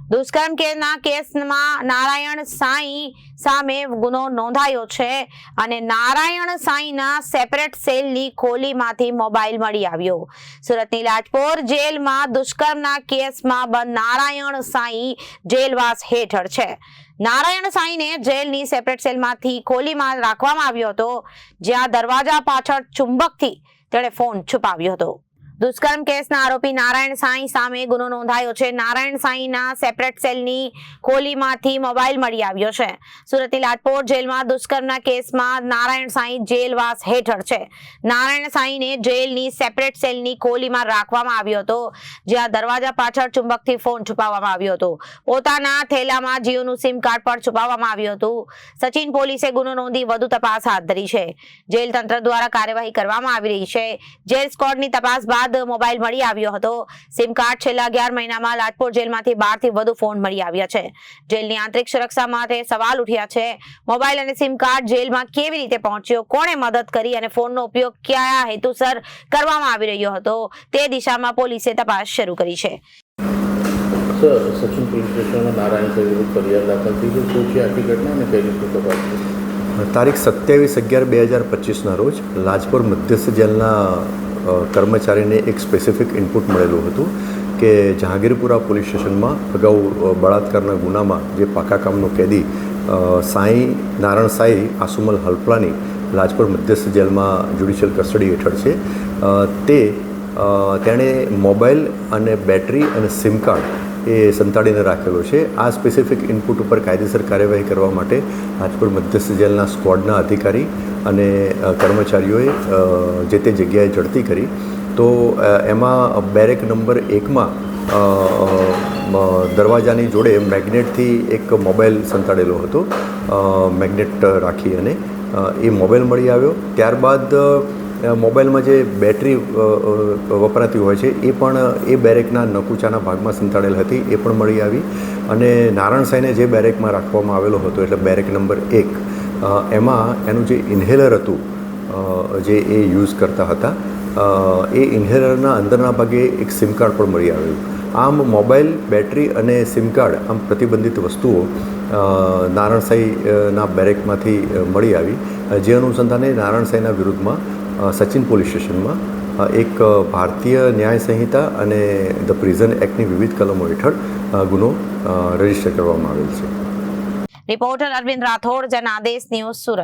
દુષ્કર્મ કેસમાં નારાયણ સાંઈ સામે ગુનો નોંધાયો છે અને નારાયણ સાંઈના સેપરેટ સેલની ખોલીમાંથી મોબાઈલ મળી આવ્યો। સુરતની લાજપોર જેલમાં દુષ્કર્મના કેસમાં બંધ નારાયણ સાંઈ જેલવાસ હેઠળ છે। નારાયણ સાંઈને જેલની સેપરેટ સેલમાંથી ખોલીમાં રાખવામાં આવ્યો હતો, જ્યાં દરવાજા પાછળ ચુંબકથી તેણે ફોન છુપાવ્યો હતો। દુષ્કર્મ કેસના આરોપી નારાયણ સાંઈ સામે ગુનો નોંધાયો છે। નારાયણ સાંઈના સેપરેટ સેલની ખોલીમાંથી મોબાઈલ મળી આવ્યો છે। સુરતની લાજપોર જેલમાં દુષ્કર્મના કેસમાં નારાયણ સાંઈ જેલવાસ હેઠળ છે। નારાયણ સાંઈને જેલની સેપરેટ સેલની ખોલીમાં રાખવામાં આવ્યો હતો, જ્યાં દરવાજા પાછળ ચુંબકથી ફોન છુપાવવામાં આવ્યો હતો। પોતાના થેલામાં જીઓનું સિમ કાર્ડ પણ છુપાવવામાં આવ્યું હતું। સચિન પોલીસે ગુનો નોંધી વધુ તપાસ હાથ ધરી છે। જેલ તંત્ર દ્વારા કાર્યવાહી કરવામાં આવી રહી છે। જેલ સ્કોડની તપાસ બાદ મોબાઈલ મળી આવ્યો હતો। સિમ કાર્ડ છેલ્લા 11 મહિનામાં લાજપોર જેલમાંથી 12 થી વધુ ફોન મળી આવ્યા છે। જેલની આંતરિક સુરક્ષા માટે સવાલ ઉઠ્યા છે। મોબાઈલ અને સિમ કાર્ડ જેલમાં કેવી રીતે પહોંચ્યો, કોણે મદદ કરી અને ફોનનો ઉપયોગ કયા હેતુસર કરવામાં આવી રહ્યો હતો, તે દિશામાં પોલીસે તપાસ શરૂ કરી છે। સર, સચિન પોલીસ સ્ટેશનમાં નારાયણ સાંઈ વિરુદ્ધ ફરિયાદ દાખલ થઈ છે। શું છે આખી ઘટના અને કઈ રીતે તપાસ છે? તારીખ 27/11/2025ના રોજ લાજપોર મધ્યસ્થ જેલના કર્મચારીને એક સ્પેસિફિક ઇનપુટ મળેલું હતું કે જહાંગીરપુરા પોલીસ સ્ટેશનમાં અગાઉ બળાત્કારના ગુનામાં જે પાકા કામનો કેદી નારાયણ સાંઈ આસુમલ હલ્પલાની લાજપોર મધ્યસ્થ જેલમાં જ્યુડિશિયલ કસ્ટડી હેઠળ છે। તેણે મોબાઈલ અને બેટરી અને સિમ કાર્ડ એ સંતાડીને રાખેલો છે। આ સ્પેસિફિક ઇનપુટ ઉપર કાયદેસર કાર્યવાહી કરવા માટે લાજપોર મધ્યસ્થ જેલના સ્ક્વોડના અધિકારી અને કર્મચારીઓએ જે તે જગ્યાએ ઝડપી કરી। તો એમાં બેરેક નંબર 1માં દરવાજાની જોડે મેગ્નેટથી એક મોબાઈલ સંતાડેલો હતો, મેગ્નેટ રાખી અને એ મોબાઈલ મળી આવ્યો। ત્યારબાદ મોબાઈલમાં જે બેટરી વપરાતી હોય છે એ પણ એ બેરેકના નકુચાના ભાગમાં સંતાડેલ હતી, એ પણ મળી આવી। અને નારાયણ સાંઈને જે બેરેકમાં રાખવામાં આવેલો હતો, એટલે બેરેક નંબર 1, એમાં એનું જે ઇન્હેલર હતું જે એ યુઝ કરતા હતા, એ ઇન્હેલરના અંદરના ભાગે એક સિમ કાર્ડ પણ મળી આવેલું। આમ મોબાઈલ, બેટરી અને સિમ કાર્ડ, આમ પ્રતિબંધિત વસ્તુઓ નારાયણ સાંઈના બેરેકમાંથી મળી આવી। જે અનુસંધાને નારાયણ સાંઈના વિરુદ્ધમાં સચિન પોલીસ સ્ટેશનમાં એક ભારતીય ન્યાય સંહિતા અને ધ પ્રિઝન એક્ટની વિવિધ કલમો હેઠળ ગુનો રજીસ્ટર કરવામાં આવેલ છે। Reporter Arvind Rathod, Janadesh News, Surat.